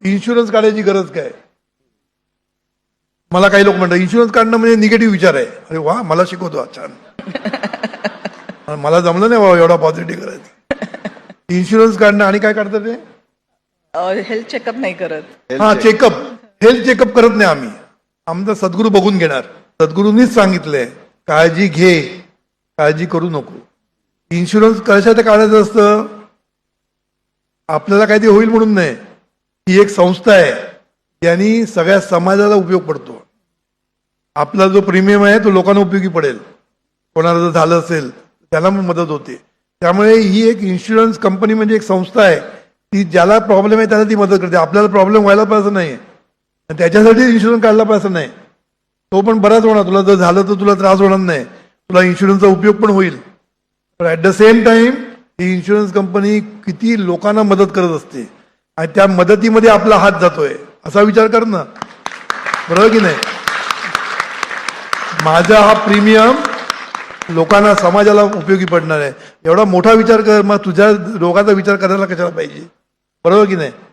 Insurance काढायची गरज काय? मला काही लोक म्हणतात इन्शुरन्स काढणं म्हणजे निगेटिव्ह विचार आहे. अरे वा, मला शिकवतो छान. मला जमलं नाही बाबा एवढा पॉझिटिव्ह करायचं. इन्शुरन्स काढणं आणि काय काढतं ते? हेल्थ चेकअप नाही करत. हा, चेकअप. हेल्थ चेकअप करत नाही आम्ही. आमचा सद्गुरू बघून घेणार. सद्गुरूंनीच सांगितलंय काळजी घे, काळजी करू नको. इन्शुरन्स कशाचं काढायचं असतं? आपल्याला काहीतरी होईल म्हणून नाही. ही एक संस्था आहे ज्यांनी सगळ्या समाजाला उपयोग पडतो. आपला जो प्रीमियम आहे तो लोकांना उपयोगी पडेल. कोणाला जर झालं असेल त्याला मदत होते. त्यामुळे ही एक इन्शुरन्स कंपनी म्हणजे एक संस्था आहे, ती ज्याला प्रॉब्लेम आहे त्याला ती मदत करते. आपल्याला प्रॉब्लेम व्हायला पाहिजे नाही, त्याच्यासाठी इन्शुरन्स काढला पाहिजे नाही. तो पण बराच होणार. तुला जर झालं तर तुला त्रास होणार नाही, तुला इन्शुरन्सचा उपयोग पण होईल. पण at the same time he insurance company किती लोकांना मदत करत असते आणि त्या मदतीमध्ये आपला हात जातोय असा विचार कर ना, बरोबर की नाही? माझा हा प्रीमियम लोकांना, समाजाला उपयोगी पडणार आहे, एवढा मोठा विचार कर. मग तुझ्या रोगाचा विचार करायला कशाला पाहिजे? बरोबर की नाही?